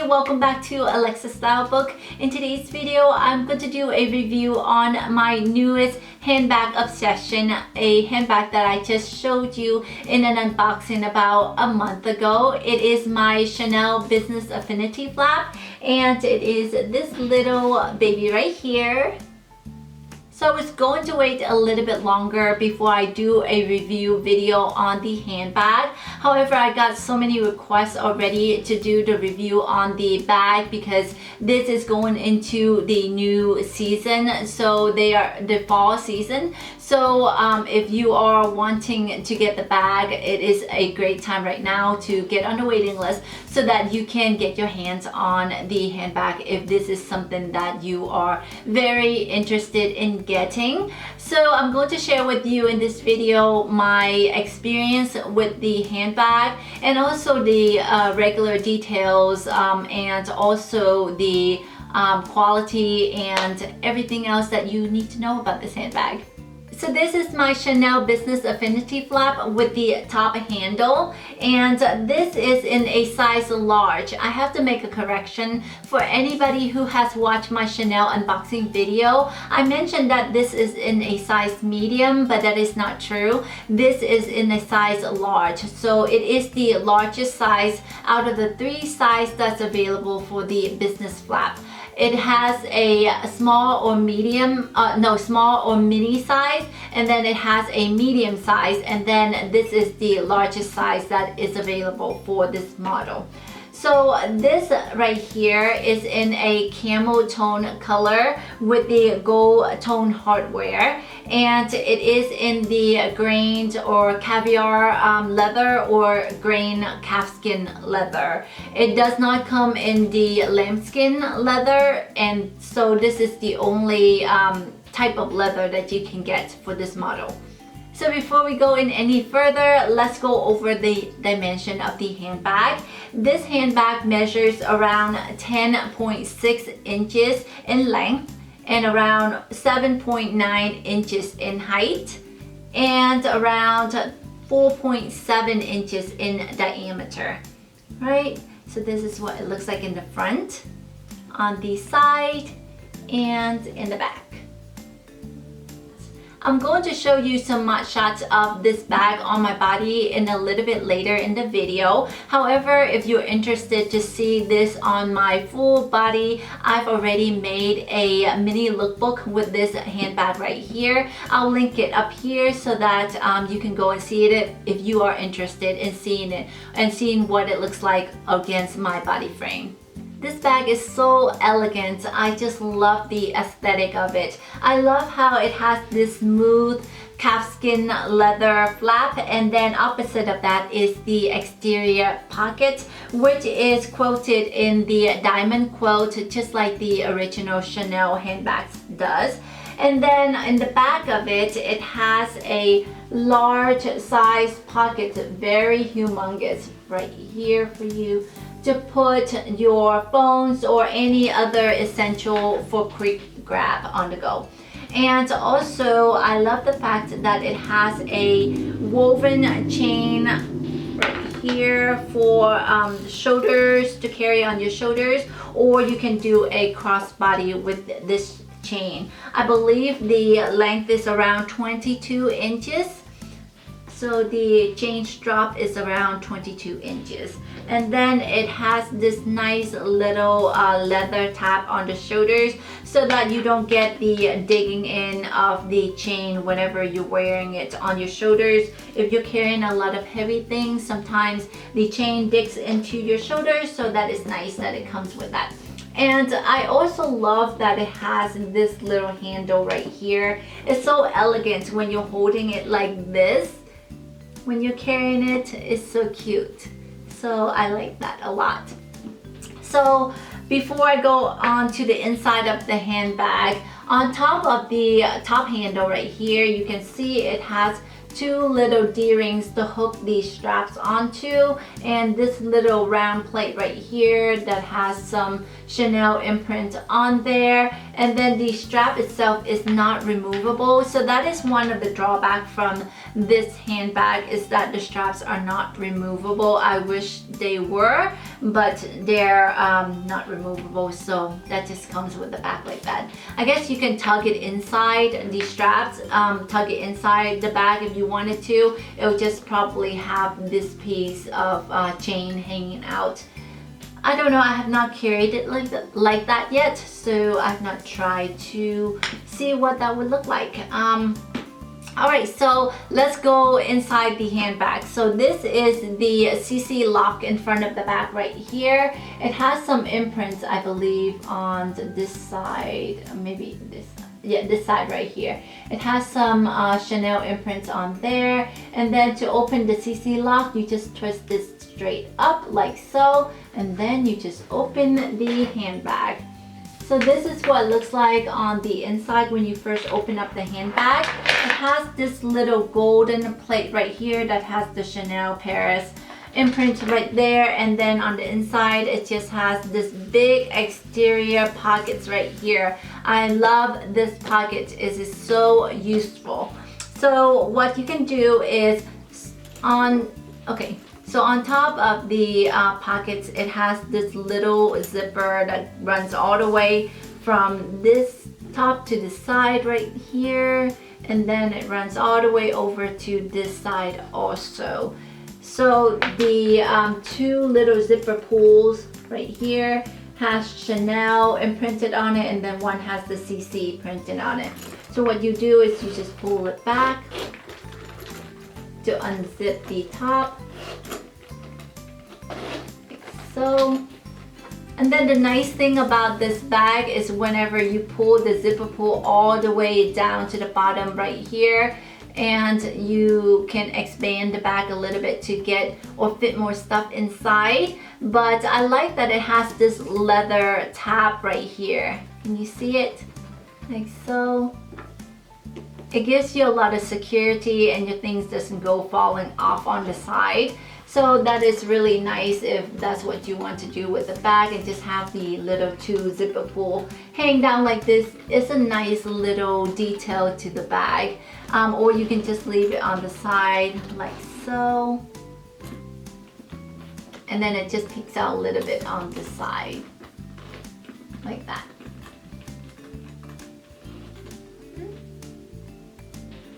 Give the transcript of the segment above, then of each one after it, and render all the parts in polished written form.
welcome back to AlexaStyleBook. In today's video, I'm going to do a review on my newest handbag obsession, a handbag that I just showed you in an unboxing about a month ago. It is my Chanel Business Affinity flap, and it is this little baby right here. So I was going to wait a little bit longer before I do a review video on the handbag. However, I got so many requests already to do the review on the bag because this is going into the new season. So they are the fall season. So if you are wanting to get the bag, it is a great time right now to get on the waiting list so that you can get your hands on the handbag if this is something that you are very interested in getting. So I'm going to share with you in this video my experience with the handbag and also the regular details and also the quality and everything else that you need to know about this handbag. So this is my Chanel Business Affinity flap with the top handle, and this is in a size large. I have to make a correction for anybody who has watched my Chanel unboxing video. I mentioned that this is in a size medium, but that is not true. This is in a size large. So it is the largest size out of the 3 sizes that's available for the business flap. It has a small or medium, small or mini size, and then it has a medium size, and then this is the largest size that is available for this model. So this right here is in a camel tone color with the gold tone hardware, and it is in the grained or caviar leather or grain calfskin leather. It does not come in the lambskin leather, and so this is the only type of leather that you can get for this model. So before we go in any further, let's go over the dimension of the handbag. This handbag measures around 10.6 inches in length and around 7.9 inches in height and around 4.7 inches in diameter, right? So this is what it looks like in the front, on the side, and in the back. I'm going to show you some shots of this bag on my body in a little bit later in the video. However, if you're interested to see this on my full body, I've already made a mini lookbook with this handbag right here. I'll link it up here so that you can go and see it if you are interested in seeing it and seeing what it looks like against my body frame. This bag is so elegant. I just love the aesthetic of it. I love how it has this smooth calfskin leather flap, and then opposite of that is the exterior pocket, which is quilted in the diamond quilt, just like the original Chanel handbags does. And then in the back of it, it has a large size pocket, very humongous right here for you to put your phones or any other essential for quick grab on the go. And also I love the fact that it has a woven chain right here for shoulders, to carry on your shoulders, or you can do a crossbody with this chain. I believe the length is around 22 inches. So the chain strap is around 22 inches. And then it has this nice little leather tab on the shoulders so that you don't get the digging in of the chain whenever you're wearing it on your shoulders. If you're carrying a lot of heavy things, sometimes the chain digs into your shoulders, so that is nice that it comes with that. And I also love that it has this little handle right here. It's so elegant when you're holding it like this. When you're carrying it, it's so cute. So I like that a lot. So before I go on to the inside of the handbag, on top of the top handle right here, you can see it has two little D-rings to hook these straps onto, and this little round plate right here that has some Chanel imprint on there. And then the strap itself is not removable, so that is one of the drawbacks from this handbag, is that the straps are not removable. I wish they were, but they're not removable, so that just comes with the back like that. I guess you can tug it inside the straps, tug it inside the bag if you wanted to. It'll just probably have this piece of chain hanging out. I don't know, I have not carried it like that yet, so I've not tried to see what that would look like. Alright, so let's go inside the handbag. So this is the CC lock in front of the bag right here. It has some imprints, I believe, on this side, maybe this side. Yeah, this side right here. It has some Chanel imprints on there. And then to open the CC lock, you just twist this straight up like so, and then you just open the handbag. So this is what it looks like on the inside when you first open up the handbag. It has this little golden plate right here that has the Chanel Paris imprint right there, and then on the inside it just has this big exterior pockets right here. I love this pocket, it is so useful. So what you can do is so on top of the pockets, it has this little zipper that runs all the way from this top to the side right here, and then it runs all the way over to this side also. So the two little zipper pulls right here has Chanel imprinted on it, and then one has the CC printed on it. So what you do is you just pull it back to unzip the top. So, and then the nice thing about this bag is whenever you pull the zipper pull all the way down to the bottom right here, and you can expand the bag a little bit to get or fit more stuff inside. But I like that it has this leather tab right here. Can you see it? Like so. It gives you a lot of security and your things doesn't go falling off on the side. So that is really nice if that's what you want to do with the bag, and just have the little two zipper pull hang down like this. It's a nice little detail to the bag. Or you can just leave it on the side like so. And then it just peeks out a little bit on the side like that.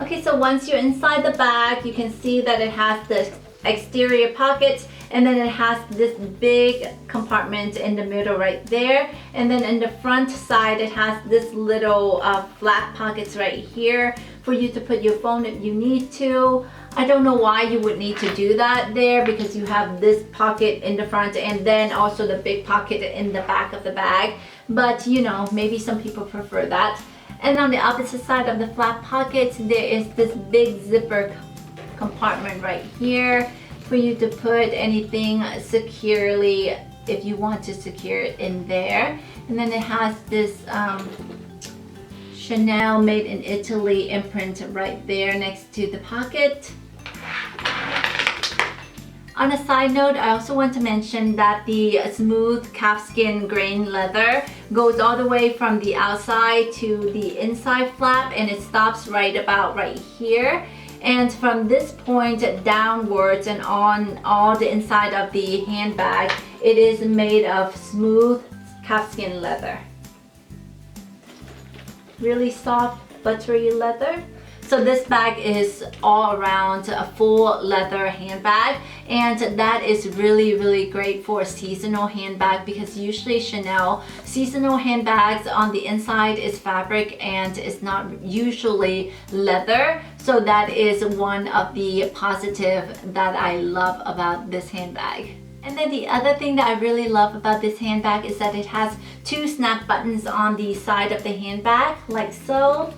Okay, so once you're inside the bag, you can see that it has the exterior pockets, and then it has this big compartment in the middle right there, and then in the front side it has this little flat pockets right here for you to put your phone if you need to. I don't know why you would need to do that there, because you have this pocket in the front and then also the big pocket in the back of the bag, but you know, maybe some people prefer that. And on the opposite side of the flat pockets, there is this big zipper compartment right here for you to put anything securely if you want to secure it in there. And then it has this Chanel made in Italy imprint right there next to the pocket. On a side note, I also want to mention that the smooth calfskin grain leather goes all the way from the outside to the inside flap, and it stops right about right here. And from this point downwards and on all the inside of the handbag, it is made of smooth calfskin leather. Really soft, buttery leather. So this bag is all around a full leather handbag, and that is really, really great for a seasonal handbag, because usually Chanel seasonal handbags on the inside is fabric and it's not usually leather. So that is one of the positive that I love about this handbag. And then the other thing that I really love about this handbag is that it has two snap buttons on the side of the handbag, like so.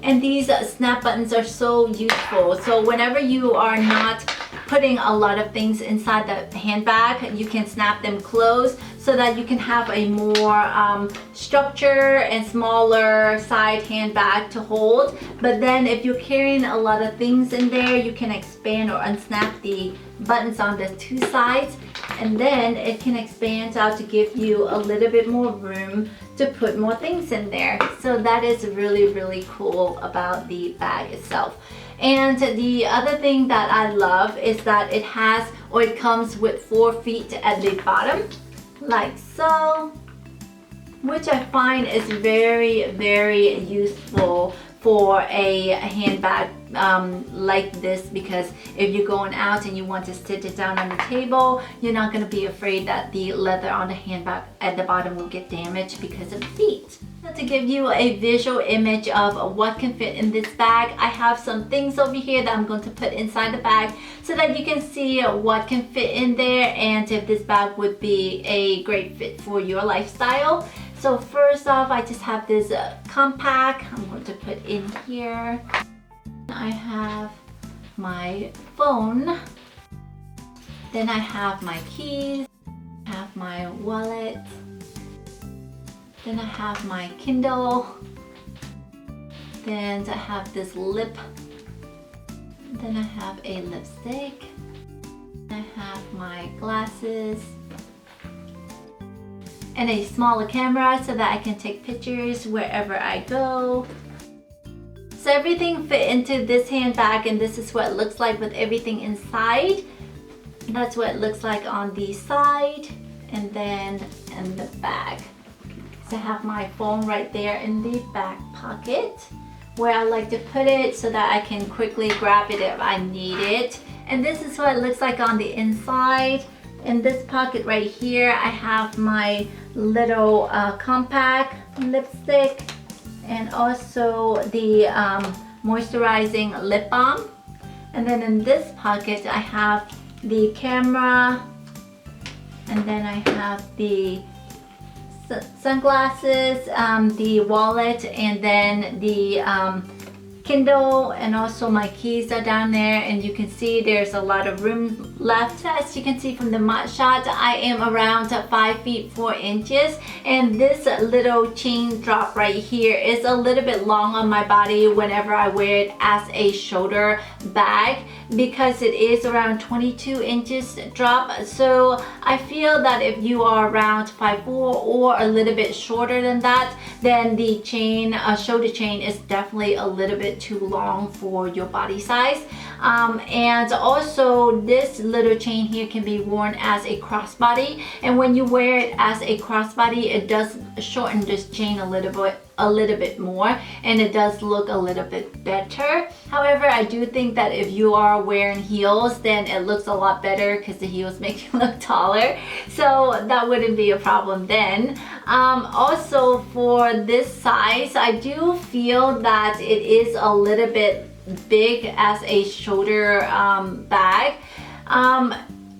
And these snap buttons are so useful. So whenever you are not putting a lot of things inside the handbag, you can snap them closed. So so that you can have a more structure and smaller side handbag to hold. But then if you're carrying a lot of things in there, you can expand or unsnap the buttons on the two sides, and then it can expand out to give you a little bit more room to put more things in there. So that is really cool about the bag itself. And the other thing that I love is that it has, or it comes with 4 feet at the bottom, like so, which I find is very useful for a handbag like this, because if you're going out and you want to sit it down on the table, you're not going to be afraid that the leather on the handbag at the bottom will get damaged because of the feet. Now, to give you a visual image of what can fit in this bag, I have some things over here that I'm going to put inside the bag so that you can see what can fit in there and if this bag would be a great fit for your lifestyle. So first off, I just have this compact I'm going to put in here. I have my phone, then I have my keys, I have my wallet, then I have my Kindle, then I have this lip, then I have a lipstick, I have my glasses, and a smaller camera so that I can take pictures wherever I go. So everything fit into this handbag, and this is what it looks like with everything inside. That's what it looks like on the side and then in the bag. So I have my phone right there in the back pocket where I like to put it so that I can quickly grab it if I need it. And this is what it looks like on the inside. In this pocket right here, I have my little compact lipstick and also the moisturizing lip balm. And then in this pocket, I have the camera, and then I have the sunglasses, the wallet, and then the Kindle, and also my keys are down there, and you can see there's a lot of room left. As you can see from the mug shot, I am around 5 feet 4 inches, and this little chain drop right here is a little bit long on my body whenever I wear it as a shoulder bag, because it is around 22 inches drop. So I feel that if you are around 5'4" or a little bit shorter than that, then the chain, shoulder chain, is definitely a little bit too long for your body size. And also this little chain here can be worn as a crossbody, and when you wear it as a crossbody, it does shorten this chain a little bit more, and it does look a little bit better. However, I do think that if you are wearing heels, then it looks a lot better because the heels make you look taller, so that wouldn't be a problem then. Also for this size, I do feel that it is a little bit big as a shoulder bag.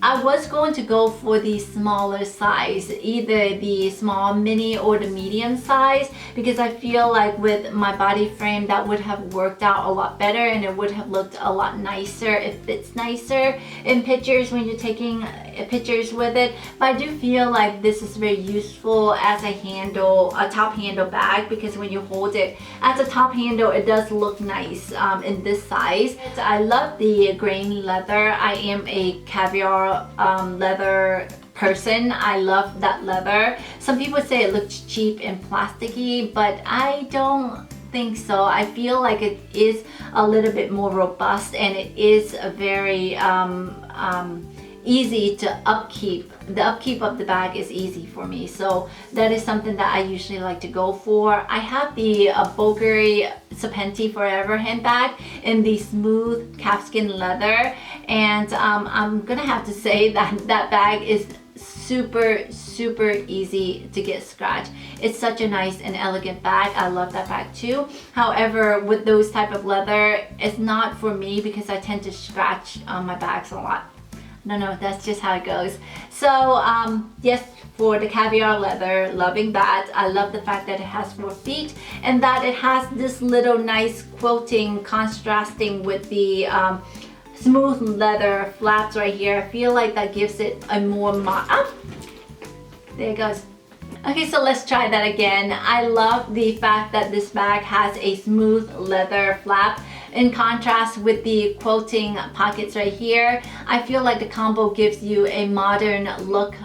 I was going to go for the smaller size, either the small mini or the medium size, because I feel like with my body frame that would have worked out a lot better, and it would have looked a lot nicer. It fits nicer in pictures when you're taking pictures with it. But I do feel like this is very useful as a top handle bag, because when you hold it as a top handle, it does look nice in this size. I love the grain leather. I am a caviar leather person. I love that leather. Some people say it looks cheap and plasticky, but I don't think so. I feel like it is a little bit more robust, and it is a very easy to upkeep. The upkeep of the bag is easy for me, so that is something that I usually like to go for. I have the Buttery Serpenti Forever handbag in the smooth calfskin leather, and I'm gonna have to say that that bag is super easy to get scratched. It's such a nice and elegant bag. I love that bag too. However, with those type of leather, it's not for me because I tend to scratch my bags a lot. No, that's just how it goes. So yes, for the caviar leather, loving that. I love the fact that it has 4 feet and that it has this little nice quilting contrasting with the smooth leather flaps right here. I feel like that gives it a more There it goes. Okay, so let's try that again. I love the fact that this bag has a smooth leather flap in contrast with the quilting pockets right here. I feel like the combo gives you a modern look.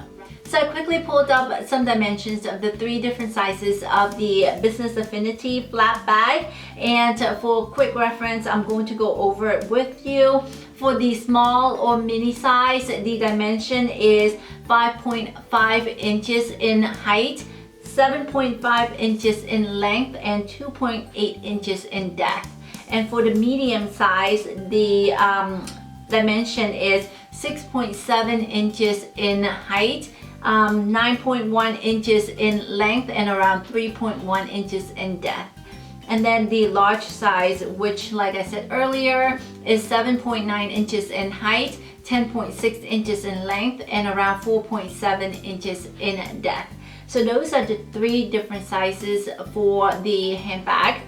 So I quickly pulled up some dimensions of the 3 different sizes of the Business Affinity flap bag, and for quick reference, I'm going to go over it with you. For the small or mini size, the dimension is 5.5 inches in height, 7.5 inches in length, and 2.8 inches in depth. And for the medium size, the dimension is 6.7 inches in height, 9.1 inches in length, and around 3.1 inches in depth. And then the large size, which like I said earlier, is 7.9 inches in height, 10.6 inches in length, and around 4.7 inches in depth. So those are the 3 different sizes for the handbag.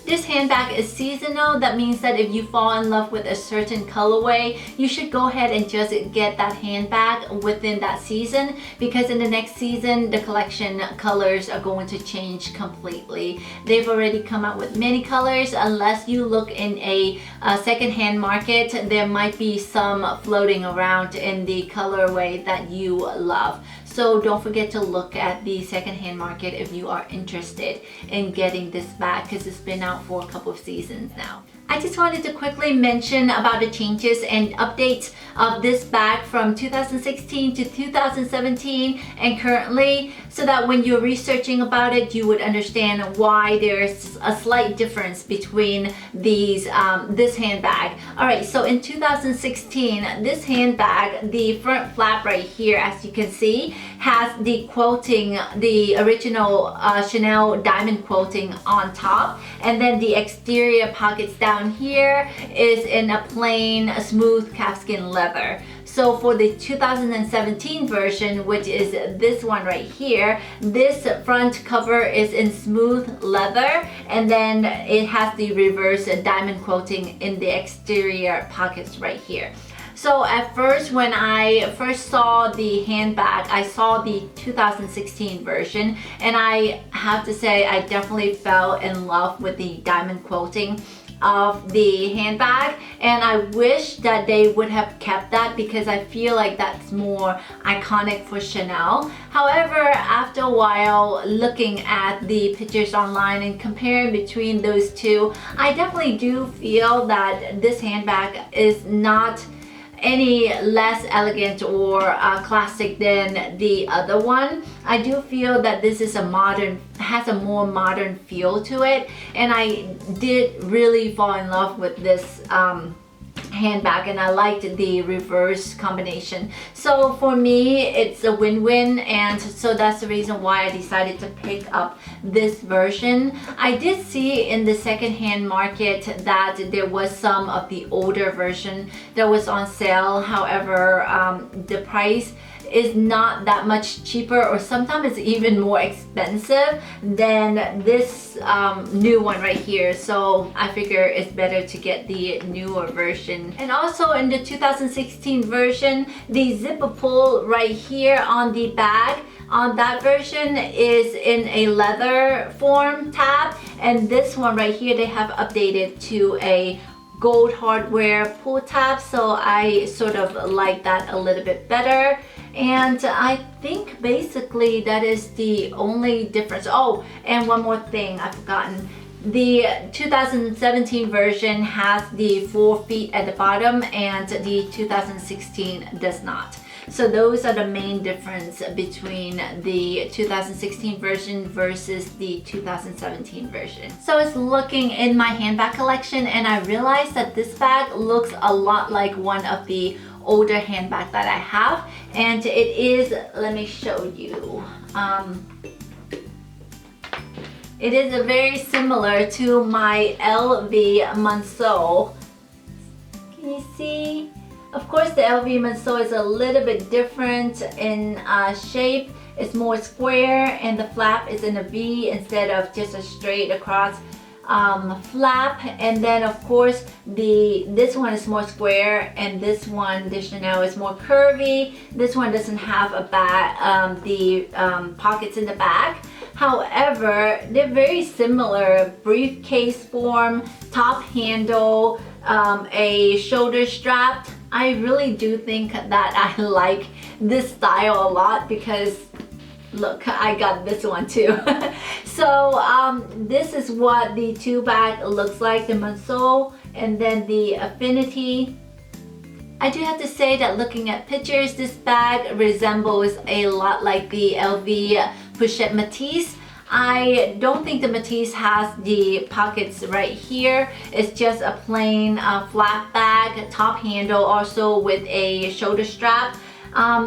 This handbag is seasonal. That means that if you fall in love with a certain colorway, you should go ahead and just get that handbag within that season, because in the next season, the collection colors are going to change completely. They've already come out with many colors. Unless you look in a secondhand market, there might be some floating around in the colorway that you love. So don't forget to look at the secondhand market if you are interested in getting this bag, because it's been out for a couple of seasons now. I just wanted to quickly mention about the changes and updates of this bag from 2016 to 2017 and currently, so that when you're researching about it, you would understand why there's a slight difference between these this handbag. Alright, so in 2016, this handbag, the front flap right here, as you can see, has the quilting, the original Chanel diamond quilting on top, and then the exterior pockets down here is in a plain smooth calfskin leather. So for the 2017 version, which is this one right here, this front cover is in smooth leather, and then it has the reverse diamond quilting in the exterior pockets right here. So at first, when I first saw the handbag, I saw the 2016 version, and I have to say I definitely fell in love with the diamond quilting of the handbag, and I wish that they would have kept that, because I feel like that's more iconic for Chanel. However, after a while looking at the pictures online and comparing between those two, I definitely do feel that this handbag is not any less elegant or classic than the other one. I do feel that this is has a more modern feel to it, and I did really fall in love with this handbag, and I liked the reverse combination. So for me, it's a win-win, and so that's the reason why I decided to pick up this version. I did see in the secondhand market that there was some of the older version that was on sale. However, the price is not that much cheaper, or sometimes it's even more expensive than this new one right here. So I figure it's better to get the newer version. And also in the 2016 version, the zipper pull right here on the bag, on that version, is in a leather form tab, and this one right here they have updated to a gold hardware pull tab, so I sort of like that a little bit better. And I think basically that is the only difference. Oh, and one more thing I've forgotten. The 2017 version has the 4 feet at the bottom, and the 2016 does not. So those are the main difference between the 2016 version versus the 2017 version. So I was looking in my handbag collection, and I realized that this bag looks a lot like one of the older handbag that I have, and it is, let me show you. It is very similar to my LV Monceau. Can you see? Of course, the LV Monceau is a little bit different in shape. It's more square, and the flap is in a V instead of just a straight across flap, and then of course this one is more square, and this one, the Chanel, is more curvy. This one doesn't have a back, pockets in the back. However, they're very similar: briefcase form, top handle, a shoulder strap. I really do think that I like this style a lot because look, I got this one too. So this is what the two bag looks like, the Monceau and then the Affinity. I do have to say that looking at pictures, this bag resembles a lot like the LV Pochette Matisse. I don't think the Matisse has the pockets right here. It's just a plain flat bag, top handle, also with a shoulder strap.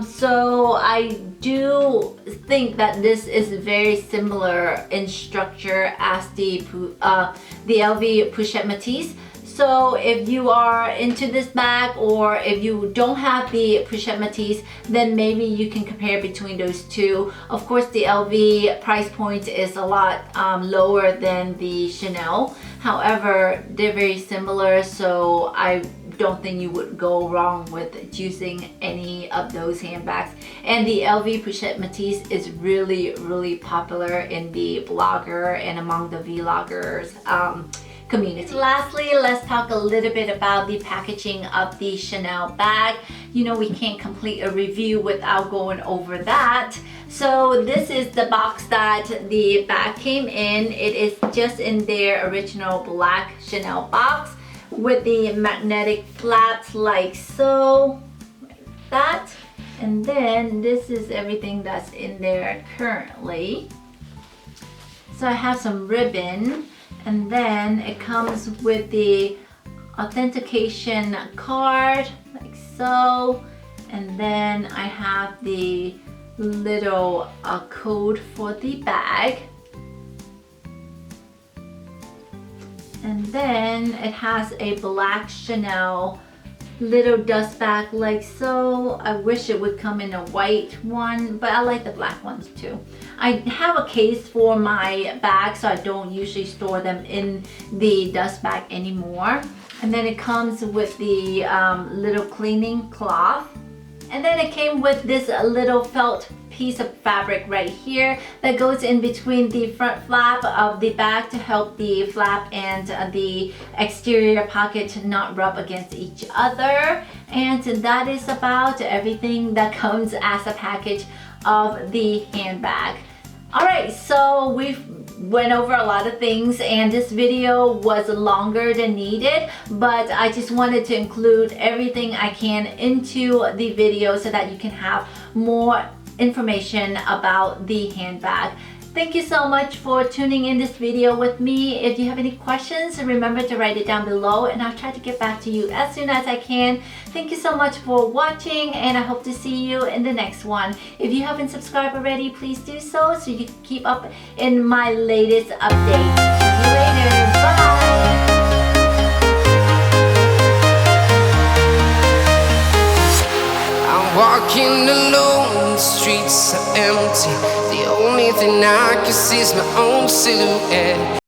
So I do think that this is very similar in structure as the LV Pochette Matisse. So if you are into this bag, or if you don't have the Pochette Matisse, then maybe you can compare between those two. Of course, the LV price point is a lot lower than the Chanel. However, they're very similar, so I don't think you would go wrong with choosing any of those handbags. And the LV Pochette Matisse is really popular in the blogger and among the vloggers community. Lastly, let's talk a little bit about the packaging of the Chanel bag. You know, we can't complete a review without going over that. So this is the box that the bag came in. It is just in their original black Chanel box with the magnetic flaps like so, like that. And then this is everything that's in there currently. So I have some ribbon, and then it comes with the authentication card like so, and then I have the little code for the bag, and then it has a black Chanel little dust bag like so. I wish it would come in a white one, but I like the black ones too. I have a case for my bag, so I don't usually store them in the dust bag anymore. And then it comes with the little cleaning cloth. And then it came with this little felt piece of fabric right here that goes in between the front flap of the bag to help the flap and the exterior pocket to not rub against each other. And that is about everything that comes as a package of the handbag. Alright, so we've went over a lot of things, and this video was longer than needed, but I just wanted to include everything I can into the video so that you can have more information about the handbag. Thank you so much for tuning in this video with me. If you have any questions, remember to write it down below, and I'll try to get back to you as soon as I can. Thank you so much for watching, and I hope to see you in the next one. If you haven't subscribed already, please do so you can keep up in my latest updates. See you later. Bye! Walking alone, the streets are empty. The only thing I can see is my own silhouette.